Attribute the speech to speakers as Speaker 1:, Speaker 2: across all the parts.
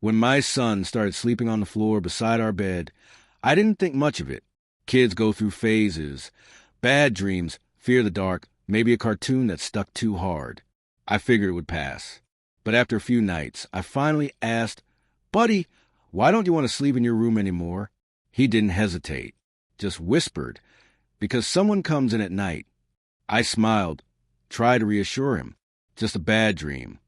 Speaker 1: When my son started sleeping on the floor beside our bed, I didn't think much of it. Kids go through phases. Bad dreams, fear the dark, maybe a cartoon that stuck too hard. I figured it would pass. But after a few nights, I finally asked, "Buddy, why don't you want to sleep in your room anymore?" He didn't hesitate, just whispered, "Because someone comes in at night." I smiled, tried to reassure him. Just a bad dream.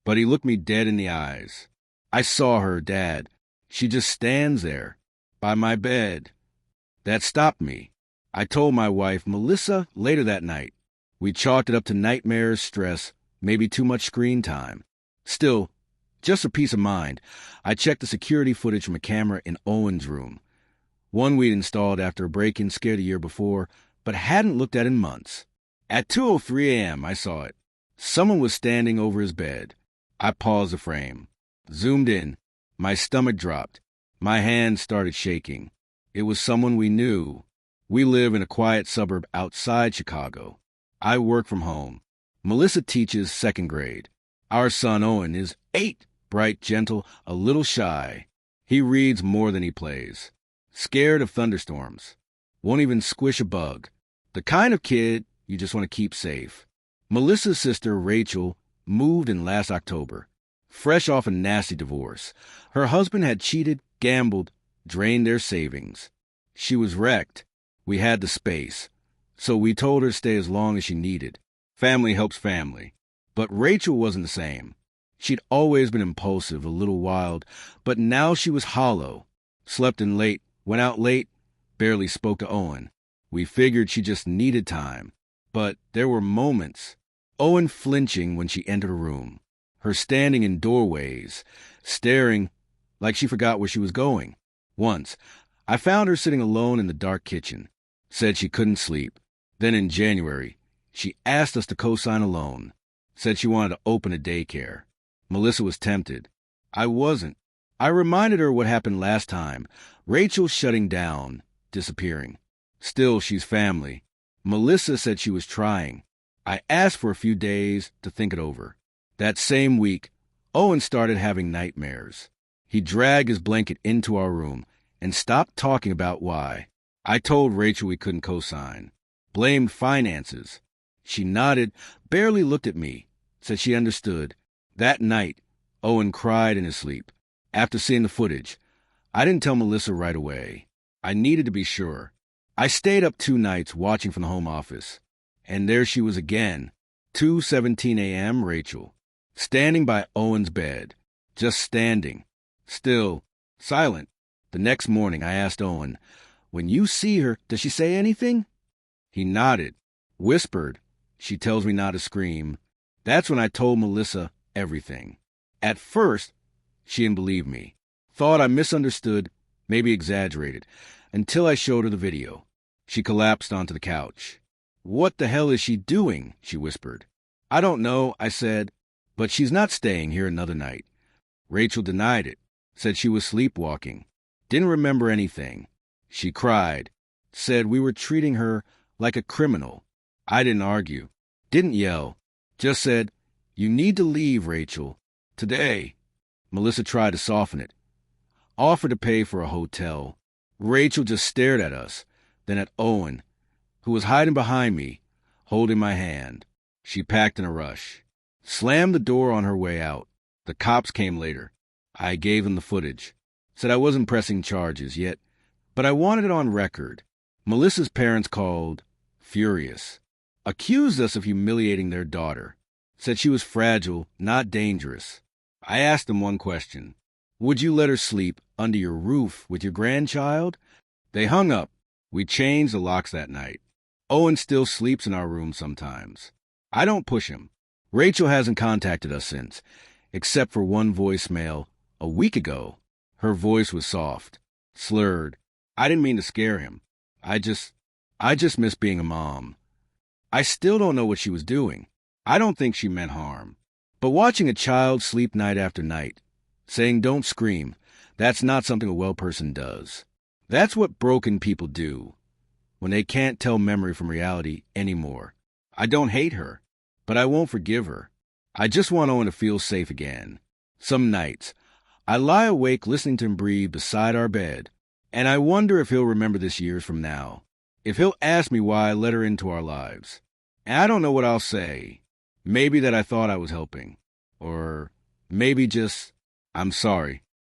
Speaker 1: But he looked me dead in the eyes. I saw her, Dad. She just stands there, by my bed. That stopped me. I told my wife, Melissa, later that night. We chalked it up to nightmares, stress, maybe too much screen time. Still, just for peace of mind, I checked the security footage from a camera in Owen's room. One we'd installed after a break-in scare the year before, but hadn't looked at in months. At 2:03 a.m., I saw it. Someone was standing over his bed. I paused the frame. Zoomed in. My stomach dropped. My hands started shaking. It was someone we knew. We live in a quiet suburb outside Chicago. I work from home. Melissa teaches second grade. Our son Owen is 8, bright, gentle, a little shy. He reads more than he plays. Scared of thunderstorms. Won't even squish a bug. The kind of kid you just want to keep safe. Melissa's sister, Rachel, moved in last October. Fresh off a nasty divorce. Her husband had cheated, gambled, drained their savings. She was wrecked. We had the space. So we told her to stay as long as she needed. Family helps family. But Rachel wasn't the same. She'd always been impulsive, a little wild, but now she was hollow. Slept in late, went out late, barely spoke to Owen. We figured she just needed time. But there were moments. Owen flinching when she entered a room. Her standing in doorways, staring like she forgot where she was going. Once, I found her sitting alone in the dark kitchen. Said she couldn't sleep. Then in January, she asked us to co-sign a loan. Said she wanted to open a daycare. Melissa was tempted. I wasn't. I reminded her what happened last time. Rachel shutting down, disappearing. Still, she's family. Melissa said she was trying. I asked for a few days to think it over. That same week, Owen started having nightmares. He dragged his blanket into our room and stopped talking about why. I told Rachel we couldn't co-sign. Blamed finances. She nodded, barely looked at me, said she understood. That night, Owen cried in his sleep. After seeing the footage, I didn't tell Melissa right away. I needed to be sure. I stayed up 2 nights watching from the home office. And there she was again. 2:17 a.m., Rachel. Standing by Owen's bed. Just standing. Still. Silent. The next morning, I asked Owen, "When you see her, does she say anything?" He nodded. Whispered. She tells me not to scream. That's when I told Melissa everything. At first, she didn't believe me. Thought I misunderstood, maybe exaggerated, until I showed her the video. She collapsed onto the couch. "What the hell is she doing?" she whispered. "I don't know," I said, "but she's not staying here another night." Rachel denied it, said she was sleepwalking, didn't remember anything. She cried, said we were treating her like a criminal. I didn't argue, didn't yell, just said, "You need to leave, Rachel. Today." Melissa tried to soften it, offered to pay for a hotel. Rachel just stared at us, then at Owen, who was hiding behind me, holding my hand. She packed in a rush. Slammed the door on her way out. The cops came later. I gave them the footage. Said I wasn't pressing charges yet, but I wanted it on record. Melissa's parents called, furious. Accused us of humiliating their daughter. Said she was fragile, not dangerous. I asked them one question. Would you let her sleep under your roof with your grandchild? They hung up. We changed the locks that night. Owen still sleeps in our room sometimes. I don't push him. Rachel hasn't contacted us since, except for one voicemail a week ago. Her voice was soft, slurred. I didn't mean to scare him. I just miss being a mom. I still don't know what she was doing. I don't think she meant harm. But watching a child sleep night after night, saying don't scream, that's not something a well person does. That's what broken people do when they can't tell memory from reality anymore. I don't hate her, but I won't forgive her. I just want Owen to feel safe again. Some nights, I lie awake listening to him breathe beside our bed, and I wonder if he'll remember this years from now, if he'll ask me why I let her into our lives. And I don't know what I'll say. Maybe that I thought I was helping. Or maybe just, I'm sorry.